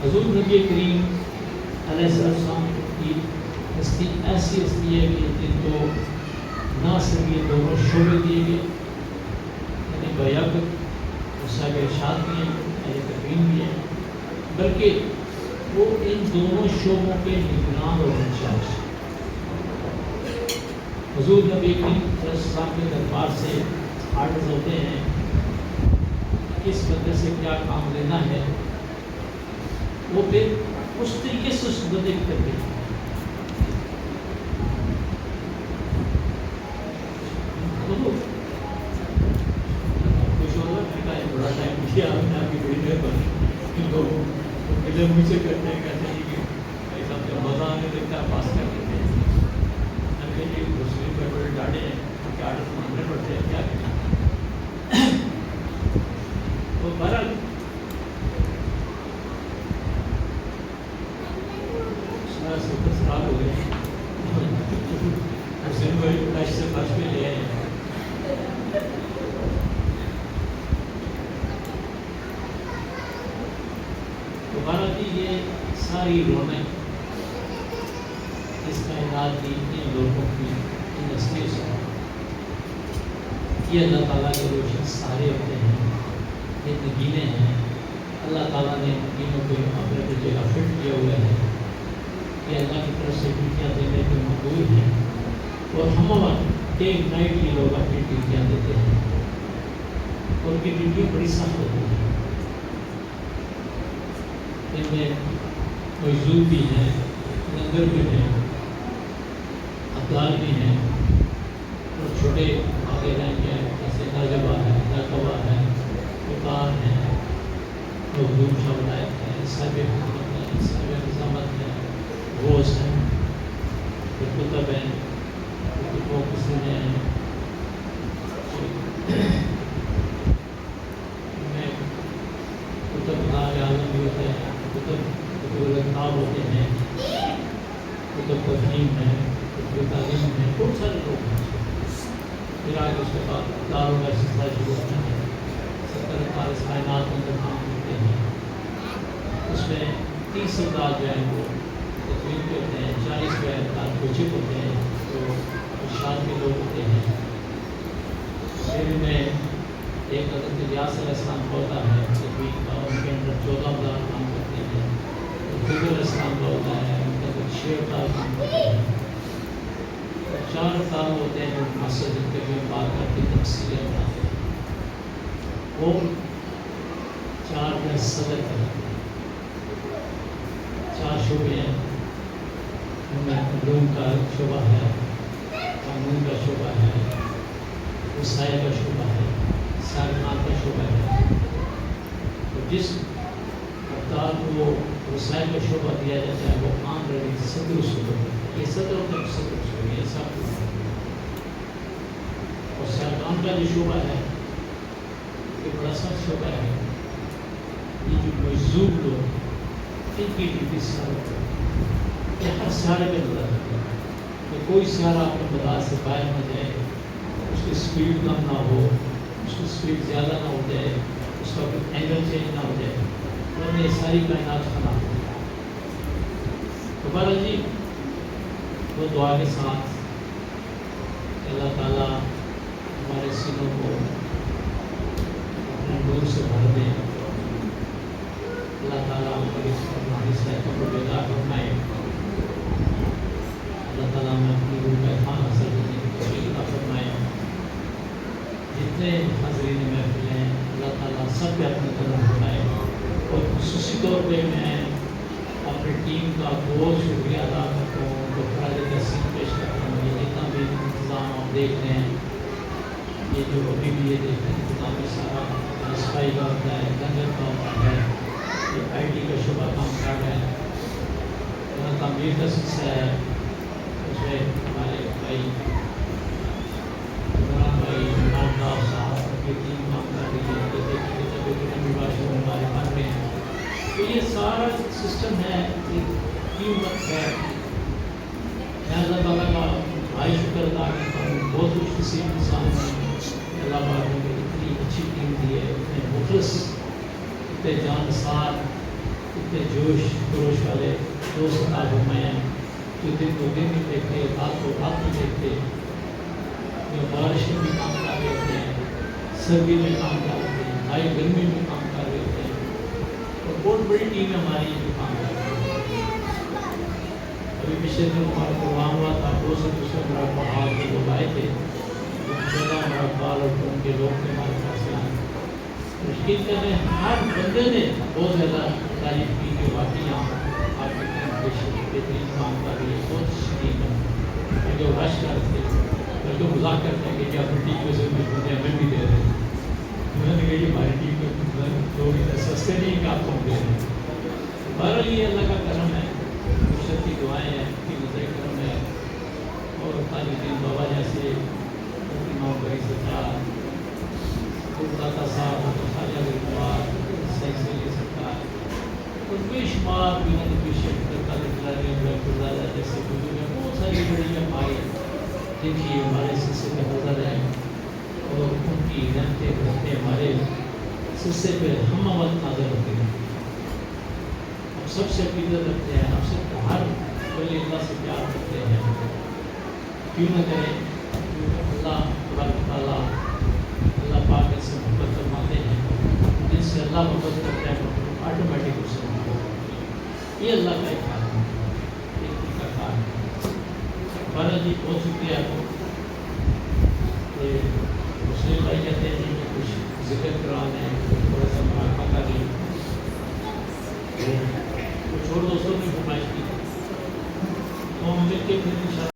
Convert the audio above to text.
حضور نبی کریم علیہ السلام کی ہستی ایسی ہستی ہے کہ جن کو نہ صرف یہ دونوں شعبے دیے گئے، یعنی بیعت اور صاحب ارشاد بھی ہیں، اہل تقویم بھی ہیں، بلکہ وہ ان دونوں شعبوں کے نگران اور انچارج۔ حضور نبی کریم صلی اللہ علیہ وسلم کے دربار سے آرڈرز ہوتے ہیں کس بندے سے کیا کام لینا ہے، وہ پھر اس طریقے سے اس بندے کی کرتے ہیں۔ بڑا ٹائم کیا آپ نے، آپ کی بڑی مہربانی۔ لوگ مجھ سے کہتے ہیں کہ بھائی صاحب جب مزہ آنے لگتا ہے پاس کر دیتے ہیں۔ مسلم بڑے بڑے ڈاڑے ہیں کہ آرڈر ماننے پڑتے ہیں، کیا کریں۔ تو بہرحال خراب ہو گئے، مسلم بڑے کش سے بچ میں لے آئے ہیں۔ بہرحال جی یہ ساری رونق اس کائنات کی ان لوگوں کی ان ہستیوں سے یہ اللہ تعالیٰ کے روشن سارے ہوتے ہیں، یہ نگینے ہیں۔ اللہ تعالیٰ نے نگینوں کو اپنے جگہ فٹ کیا ہوا ہے، یہ اللہ کی طرف سے ڈیوٹیاں دینے کے مقبول ہیں، اور ہم ڈے نائٹ یہ لوگ اپنی ڈیوٹیاں دیتے ہیں، اور ان کی ڈیوٹیاں بڑی سخت ہوتی ہیں۔ ان میں مجذوب بھی ہیں، لنگر بھی ہیں، ابدال بھی ہیں، اور چھوٹے آگے رہیں گے جیسے ناجبہ ہے، ناقبہ ہے، مقام ہے، مخدوم شملائق ہے، صاحب حکومت ہے، صاحب نظامت ہے، غوث ہیں، کتب ہیں، کتبوں کسی نے کتب نام عالم بھی ہوتے ہیں، کتب الکتاب ہوتے ہیں، کتب تفہیم ہے، کتب تعلیم ہے، بہت سارے لوگ ہیں۔ پھر آگے اس کے بعد داروں کا سلسلہ شروع ہوتا ہے، 70 کائنات میں کام کرتے ہیں، اس میں 30 افراد جو ہیں وہ تقویم کے ہوتے ہیں، 40 جو ہے افراد کوچک ہوتے ہیں جو ارشاد کے لوگ ہوتے ہیں۔ پھر میں ایک حضرت الیاس علیہ السلام کا ہوتا ہے تقویم کا، ان کے اندر 14 افراد کام کرتے ہیں۔ خضر علیہ السلام کا ہوتا ہے، ان کے اندر 6 افراد کام کرتے ہیں۔ 4 افراد ہوتے ہیں جو مقصد ان کے بھی بات کرتی تفصیلیں بتاتے ہیں، وہ 4 میں صدر ہیں، 4 شعبے ہیں، ان میں علوم کا شعبہ ہے، قانون کا شعبہ ہے، وسائل کا شعبہ ہے، سائنس کا شعبہ ہے۔ تو جس افراد کو وسائل کا شعبہ دیا جاتا ہے وہ عام رہی صدر شعبہ ہے، یہ صدر ہوتا ہے، صدر شعبہ یہ سب کچھ۔ اور سائنس کا جو شعبہ ہے یہ بڑا سخت شعبہ ہے، یہ جو مجذوب لوگ ان کی ڈیوٹی سارے یہ ہر سیارے میں نظر رکھتے ہیں کہ کوئی سیارہ اپنے مدار سے باہر نہ جائے، اس کی سپیڈ کم نہ ہو، اس کی سپیڈ زیادہ نہ ہو جائے، اس کا کوئی اینگل چینج نہ ہو جائے، انہوں نے ساری کائنات بنا دی۔ تو بہرحال جی وہ دعا کے ساتھ کہ اللہ تعالیٰ ہمارے سینوں کو اپنے نور سے بھر دیں، اللہ تعالیٰ ہماری صحتوں کو بیدار فرمائے، اللہ تعالیٰ ہمیں اپنی روح کا خان حاصل کرنے کی توفیق عطا فرمائے۔ جتنے حاضرین محفل ہیں اللہ تعالیٰ سب پہ اپنے قدم اٹھائے، اور خصوصی طور پہ میں اپنی ٹیم کا بہت شکریہ ادا کرتا ہوں، ان کو خراج تحسین پیش کرتا ہوں۔ یہ جتنا بھی انتظام آپ دیکھ رہے ہیں، یہ جو ابھی بھی یہ دیکھ رہے ہیں انتظام سارا صفائی کا ہوتا ہے، لنگر کا ہوتا ہے، یہ آئی ٹی کا شعبہ کام کر رہا ہے، یہاں تعمیر کا سلسلہ ہے، اس میں ہمارے بھائی عمران بھائی عمران صاحب کی ٹیم کام کر رہی ہے، ہمارے بن رہے ہیں۔ تو یہ سارا سسٹم ہے، ایک ٹیم ورک ہے۔ میں اللہ تعالیٰ کا بھائی شکر ادا کرتا ہوں، بہت خوش نصیب انسان ہے، اللہ پاک نے اتنی اچھی ٹیم دی ہے، اتنے مخلص، اتنے جانسار، اتنے جوش خروش والے دوست آج میں جو دن کو دن نہیں دیکھتے، رات کو رات نہیں دیکھتے، جو بارش میں بھی کام کر رہے ہوتے ہیں، سردی میں کام کر رہے ہیں، ہائی گرمی میں کام کر رہے ہوتے ہیں، اور بہت بڑی ٹیم ہے ہماری جو کام کر رہی ہے۔ ابھی پچھلے دن ہمارا پروگرام ہوا تھا، 2 سے 3 ہمارا پہاڑ کے لوگ آئے تھے، ہمارا پال اور ان کے لوگ تھے ہمارے پاس یہاں۔ مشکل کرنے ہر بندے نے بہت زیادہ تعریف کی کہ واقعی آپ کی بہترین کام کر رہی ہے، بہت شدید ہے، جو رش کرتے جو مذاق کرتے ہیں کہ کیا اپنی ٹیم سے کچھ بندے ہمیں بھی دے رہے ہیں۔ میں نے کہا یہ ہماری ٹیم میں لوگ سستے نہیں کہ آپ کو دے رہے ہیں۔ بہرحال یہ اللہ کا کرم ہے، مرشد کی دعائیں ہیں، کی نظر کرم ہے، اور خالی دین بابا جیسے امام بھائی سرکار، داتا صاحب، خواجہ گریوار، سیکسری سرکار، اور بے شمار بنت بشکر کا گردادہ جیسے بزرگ ہیں، بہت ساری بڑی ہماری جن کی ہمارے سلسلے میں نظر ہے، اور ان کی رہتے رہتے ہمارے سلسلے پہ ہم عمل نظر ہوتے ہیں۔ ہم سب سے عقیدت رکھتے ہیں، ہم سب کو ہر ولی اللہ سے پیار کرتے ہیں، کیوں نہ کریں؟ اللہ تبارک تعالیٰ، اللہ پاک سے محبت فرماتے ہیں، جن سے اللہ محبت کرتا ہے آٹومیٹک اس سے محبت کرتے ہیں۔ یہ اللہ کا ایک کام ہے، ایک ان کا کام ہے۔ بارہ جی بہت شکریہ آپ کو کہ مسلم بھائی کہتے ہیں کہ کچھ ذکر کرانا ہے، تھوڑا سا مراقبہ کر لیں، کچھ اور دوستوں نے فرمائش کی تو ہم مل کے پھر انشاءاللہ